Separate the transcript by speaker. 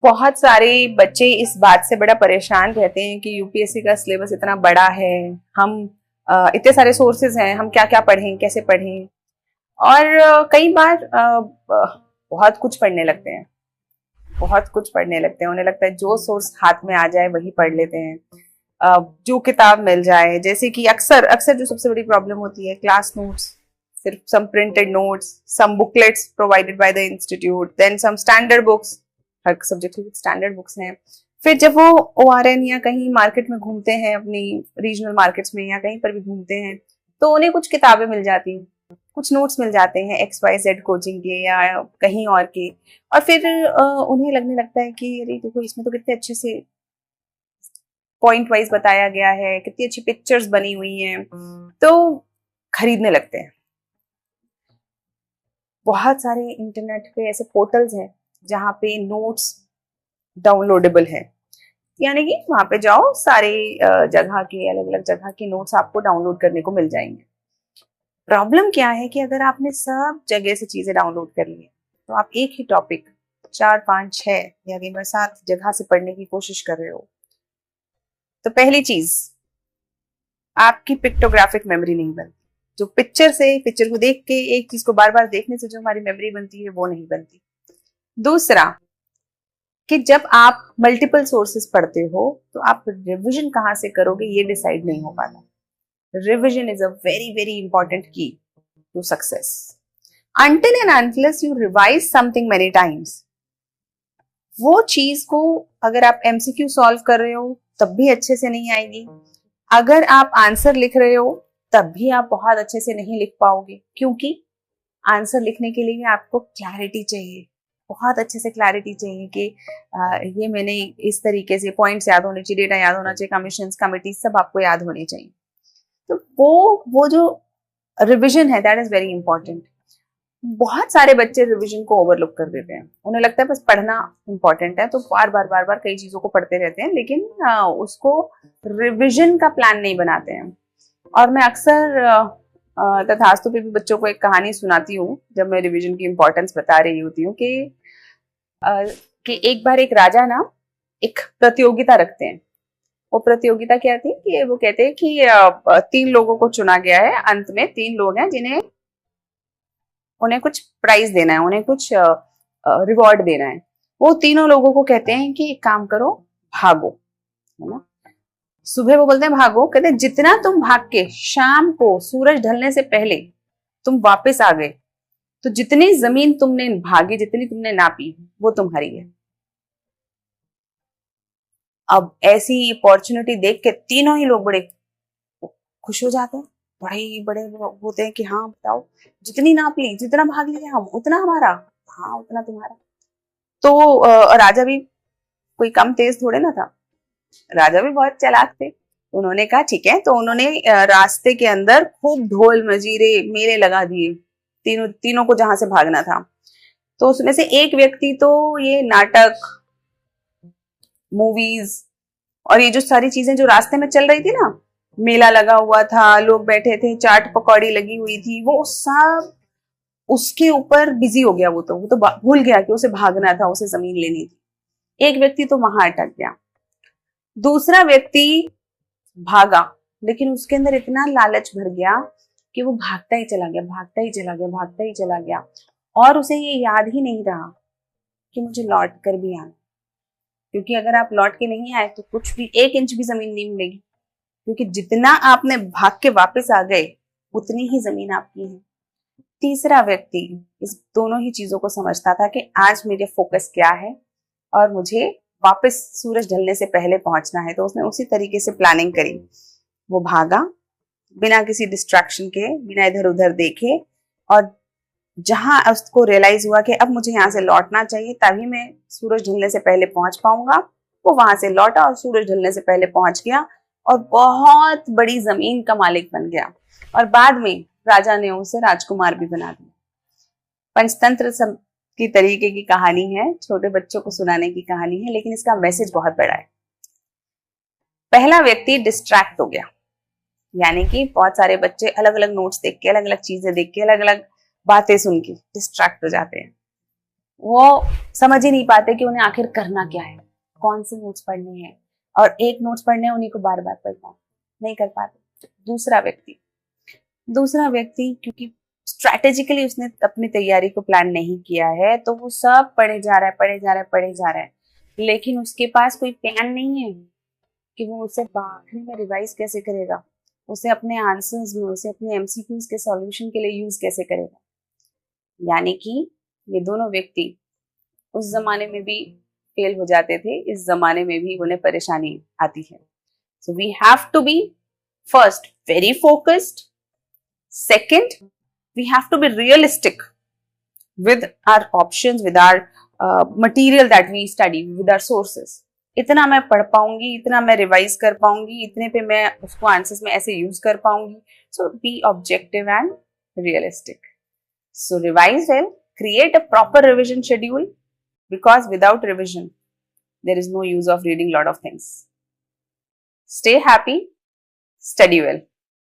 Speaker 1: बहुत सारे बच्चे इस बात से बड़ा परेशान रहते हैं कि यूपीएससी का सिलेबस इतना बड़ा है, हम इतने सारे सोर्सेज हैं, हम क्या क्या पढ़ें, कैसे पढ़ें। और कई बार बहुत कुछ पढ़ने लगते हैं, बहुत कुछ पढ़ने लगते हैं। उन्हें लगता है जो सोर्स हाथ में आ जाए वही पढ़ लेते हैं, जो किताब मिल जाए। जैसे कि अक्सर अक्सर जो सबसे बड़ी प्रॉब्लम होती है, क्लास नोट्स, सिर्फ some printed notes, some booklets provided by the institute, then some standard books. हर सब्जेक्ट की स्टैंडर्ड बुक्स हैं। फिर जब वो ओआरएन या कहीं मार्केट में घूमते हैं, अपनी रीजनल मार्केट्स में या कहीं पर भी घूमते हैं, तो उन्हें कुछ किताबें मिल जाती हैं, कुछ नोट्स मिल जाते हैं XYZ कोचिंग के या कहीं और के। और फिर उन्हें लगने लगता है कि अरे देखो, इसमें तो कितने अच्छे से पॉइंट वाइज बताया गया है, कितनी अच्छी पिक्चर्स बनी हुई हैं, तो खरीदने लगते हैं। बहुत सारे इंटरनेट पे ऐसे पोर्टल्स हैं जहाँ पे नोट्स डाउनलोडेबल है, यानी कि वहां पे जाओ, सारे जगह के, अलग अलग जगह के नोट्स आपको डाउनलोड करने को मिल जाएंगे। प्रॉब्लम क्या है कि अगर आपने सब जगह से चीजें डाउनलोड कर ली तो आप एक ही टॉपिक 4 5 6 या कई बार 7 जगह से पढ़ने की कोशिश कर रहे हो, तो पहली चीज, आपकी पिक्टोग्राफिक मेमोरी नहीं बनती। जो पिक्चर को देख के, एक चीज को बार बार देखने से जो हमारी मेमोरी बनती है वो नहीं बनती। दूसरा, कि जब आप मल्टीपल सोर्सेस पढ़ते हो तो आप रिवीजन कहाँ से करोगे ये डिसाइड नहीं हो पाता। Revision is a very very important key to success. Until and unless you revise something many times, वो चीज को अगर आप MCQ सॉल्व कर रहे हो तब भी अच्छे से नहीं आएगी, अगर आप आंसर लिख रहे हो तब भी आप बहुत अच्छे से नहीं लिख पाओगे, क्योंकि आंसर लिखने के लिए आपको क्लैरिटी चाहिए, बहुत अच्छे से क्लैरिटी चाहिए कि ये मैंने इस तरीके से, पॉइंट्स याद होने चाहिए, डेटा याद होना चाहिए, कमीशंस, कमिटी सब आपको याद होने चाहिए। तो वो जो रिविजन है, दैट इज वेरी इंपॉर्टेंट। बहुत सारे बच्चे रिवीजन को ओवरलुक कर देते हैं, उन्हें लगता है बस पढ़ना इंपॉर्टेंट है, तो बार बार कई चीजों को पढ़ते रहते हैं, लेकिन उसको रिवीजन का प्लान नहीं बनाते हैं। और मैं अक्सर तथास्तु पे भी बच्चों को एक कहानी सुनाती हूँ जब मैं रिवीजन की इंपॉर्टेंस बता रही होती हूँ कि एक बार एक राजा ना एक प्रतियोगिता रखते हैं। वो प्रतियोगिता क्या थी कि वो कहते हैं कि 3 लोगों को चुना गया है, अंत में 3 लोग हैं जिन्हें उन्हें कुछ प्राइज देना है, उन्हें कुछ रिवॉर्ड देना है। वो तीनों लोगों को कहते हैं कि एक काम करो, भागो, है ना। सुबह वो बोलते हैं भागो, कहते हैं जितना तुम भाग के शाम को सूरज ढलने से पहले तुम वापस आ गए, तो जितनी जमीन तुमने भागी, जितनी तुमने नापी, वो तुम्हारी है। अब ऐसी अपॉर्चुनिटी देख के तीनों ही लोग बड़े खुश हो जाते हैं, बड़े बड़े होते हैं कि हाँ बताओ, जितनी नाप ली, जितना भाग लिया हम, उतना हमारा, हाँ उतना तुम्हारा। तो राजा भी कोई कम तेज थोड़े ना था, राजा भी बहुत चालाक थे। उन्होंने कहा ठीक है, तो उन्होंने रास्ते के अंदर खूब ढोल मजीरे मेले लगा दिए, तीनों को जहां से भागना था। तो उसमें से एक व्यक्ति तो ये नाटक, मूवीज और ये जो सारी चीजें जो रास्ते में चल रही थी ना, मेला लगा हुआ था, लोग बैठे थे, चाट पकौड़ी लगी हुई थी, वो सब उसके ऊपर बिजी हो गया। वो तो भूल गया कि उसे भागना था, उसे जमीन लेनी थी। एक व्यक्ति तो वहां अटक गया। दूसरा व्यक्ति भागा, लेकिन उसके अंदर इतना लालच भर गया कि वो भागता ही चला गया, भागता ही चला गया, भागता ही चला गया, और उसे ये याद ही नहीं रहा कि मुझे लौट कर भी आना। क्योंकि अगर आप लौट के नहीं आए तो कुछ भी 1 इंच भी जमीन नहीं मिलेगी, क्योंकि जितना आपने भाग के वापस आ गए उतनी ही जमीन आपकी है। तीसरा व्यक्ति इस दोनों ही चीजों को समझता था कि आज मेरे फोकस क्या है और मुझे वापस सूरज ढलने से पहले पहुंचना है, तो उसने उसी तरीके से प्लानिंग करी। वो भागा बिना किसी डिस्ट्रैक्शन के, बिना इधर उधर देखे, और जहां उसको रियलाइज हुआ कि अब मुझे यहाँ से लौटना चाहिए तभी मैं सूरज ढलने से पहले पहुंच पाऊंगा, वो वहां से लौटा और सूरज ढलने से पहले पहुंच गया और बहुत बड़ी जमीन का मालिक बन गया। और बाद में राजा ने उसे राजकुमार भी बना दिया। पंचतंत्र की तरीके की कहानी है, छोटे बच्चों को सुनाने की कहानी है, लेकिन इसका मैसेज बहुत बड़ा है। पहला व्यक्ति डिस्ट्रैक्ट हो गया, यानी कि बहुत सारे बच्चे अलग अलग नोट्स देख के, अलग अलग चीजें देख के, अलग अलग बातें सुन के डिस्ट्रैक्ट हो जाते हैं। वो समझ ही नहीं पाते कि उन्हें आखिर करना क्या है, कौन से नोट्स पढ़ने हैं, और एक नोट्स पढ़ने हैं उन्हीं को बार बार पढ़ना, नहीं कर पाते। दूसरा व्यक्ति क्योंकि स्ट्रैटेजिकली उसने अपनी तैयारी को प्लान नहीं किया है, तो वो सब पढ़े जा रहा है, लेकिन उसके पास कोई प्लान नहीं है कि वो उसे आखिरी में रिवाइज कैसे करेगा, उसे अपने आंसर्स में, उसे अपने एमसीक्यूज के सॉल्यूशन के लिए यूज कैसे करेगा। यानी कि ये दोनों व्यक्ति उस जमाने में भी फेल हो जाते थे, इस जमाने में भी उन्हें परेशानी आती है। So we have to be first very focused, second we have to be realistic with our options, with our material that we study, with our sources. इतना मैं पढ़ पाऊंगी, इतना मैं रिवाइज कर पाऊंगी, इतने पे मैं उसको आंसर्स में ऐसे यूज कर पाऊंगी। So be objective and realistic. So revise well, create a proper revision schedule, because without revision there is no use of reading lot of things. Stay happy, study well.